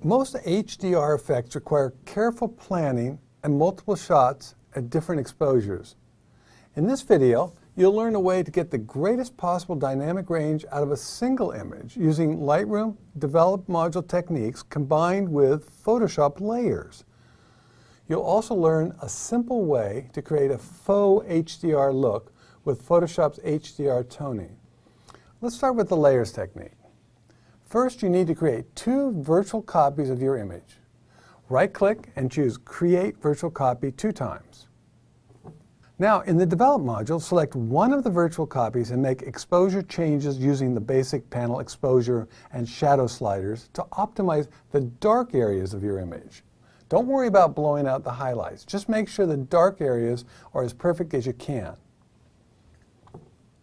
Most HDR effects require careful planning and multiple shots at different exposures. In this video, you'll learn a way to get the greatest possible dynamic range out of a single image using Lightroom developed module techniques combined with Photoshop layers. You'll also learn a simple way to create a faux HDR look with Photoshop's HDR toning. Let's start with the layers technique. First, you need to create two virtual copies of your image. Right-click and choose Create Virtual Copy 2 times. Now, in the Develop module, select one of the virtual copies and make exposure changes using the basic panel exposure and shadow sliders to optimize the dark areas of your image. Don't worry about blowing out the highlights. Just make sure the dark areas are as perfect as you can.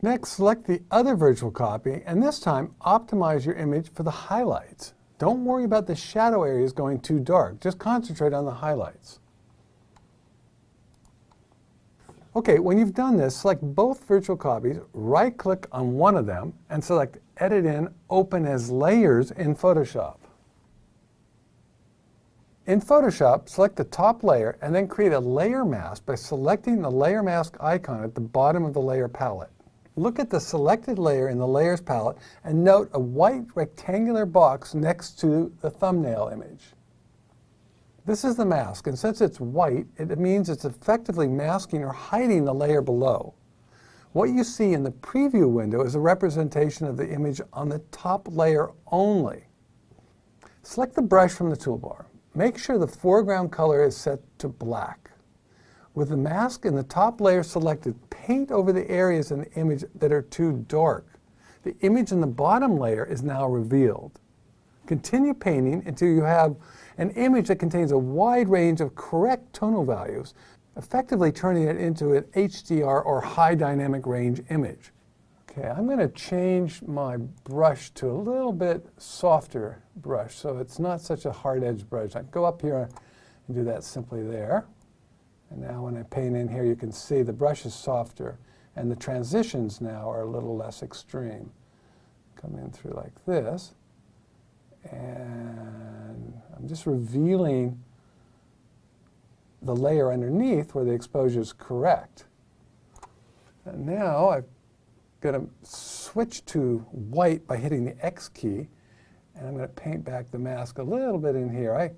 Next, select the other virtual copy, and this time, optimize your image for the highlights. Don't worry about the shadow areas going too dark. Just concentrate on the highlights. Okay, when you've done this, select both virtual copies, right-click on one of them, and select Edit in, Open as Layers in Photoshop. In Photoshop, select the top layer and then create a layer mask by selecting the layer mask icon at the bottom of the layer palette. Look at the selected layer in the Layers palette and note a white rectangular box next to the thumbnail image. This is the mask, and since it's white, it means it's effectively masking or hiding the layer below. What you see in the preview window is a representation of the image on the top layer only. Select the brush from the toolbar. Make sure the foreground color is set to black. With the mask in the top layer selected, paint over the areas in the image that are too dark. The image in the bottom layer is now revealed. Continue painting until you have an image that contains a wide range of correct tonal values, effectively turning it into an HDR or high dynamic range image. Okay, I'm going to change my brush to a little bit softer brush, so it's not such a hard-edged brush. I can go up here and do that simply there. And now when I paint in here, you can see the brush is softer, and the transitions now are a little less extreme. Come in through like this, and I'm just revealing the layer underneath where the exposure is correct. And now I'm going to switch to white by hitting the X key, and I'm going to paint back the mask a little bit in here.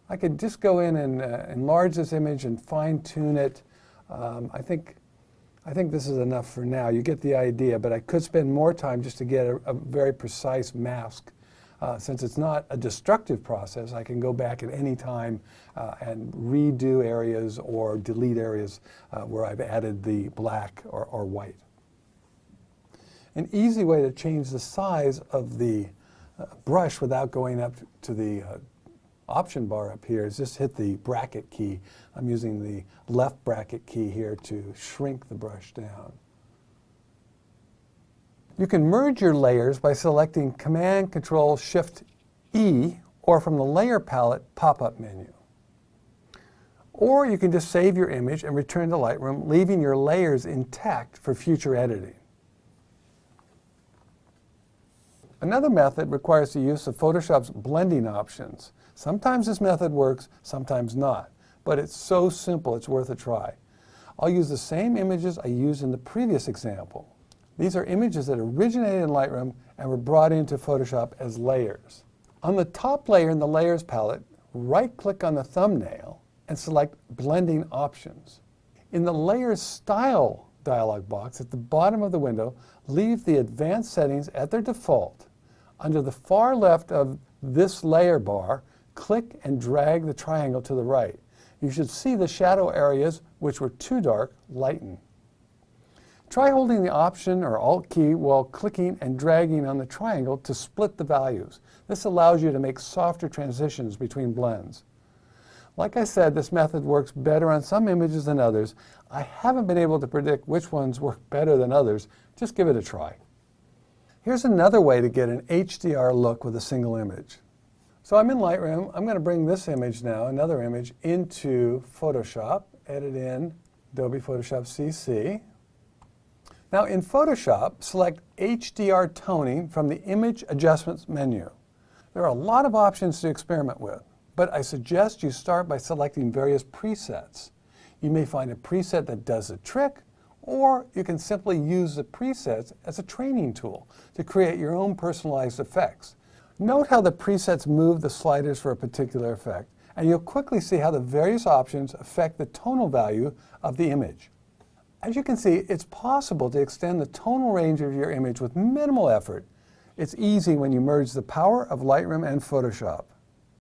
I could just go in and enlarge this image and fine-tune it. I think this is enough for now. You get the idea, but I could spend more time just to get a very precise mask. Since it's not a destructive process, I can go back at any time and redo areas or delete areas where I've added the black or white. An easy way to change the size of the brush without going up to the option bar up here is just hit the bracket key. I'm using the left bracket key here to shrink the brush down. You can merge your layers by selecting Command-Control-Shift-E or from the Layer Palette pop-up menu. Or you can just save your image and return to Lightroom, leaving your layers intact for future editing. Another method requires the use of Photoshop's blending options. Sometimes this method works, sometimes not, but it's so simple it's worth a try. I'll use the same images I used in the previous example. These are images that originated in Lightroom and were brought into Photoshop as layers. On the top layer in the Layers palette, right-click on the thumbnail and select Blending Options. In the Layers Style dialog box at the bottom of the window, leave the advanced settings at their default. Under the far left of this layer bar, click and drag the triangle to the right. You should see the shadow areas which were too dark lighten. Try holding the Option or Alt key while clicking and dragging on the triangle to split the values. This allows you to make softer transitions between blends. Like I said, this method works better on some images than others. I haven't been able to predict which ones work better than others. Just give it a try. Here's another way to get an HDR look with a single image. So I'm in Lightroom. I'm going to bring this image now, another image, into Photoshop. Edit in Adobe Photoshop CC. Now in Photoshop, select HDR Toning from the Image Adjustments menu. There are a lot of options to experiment with, but I suggest you start by selecting various presets. You may find a preset that does the trick, or you can simply use the presets as a training tool to create your own personalized effects. Note how the presets move the sliders for a particular effect, and you'll quickly see how the various options affect the tonal value of the image. As you can see, it's possible to extend the tonal range of your image with minimal effort. It's easy when you merge the power of Lightroom and Photoshop.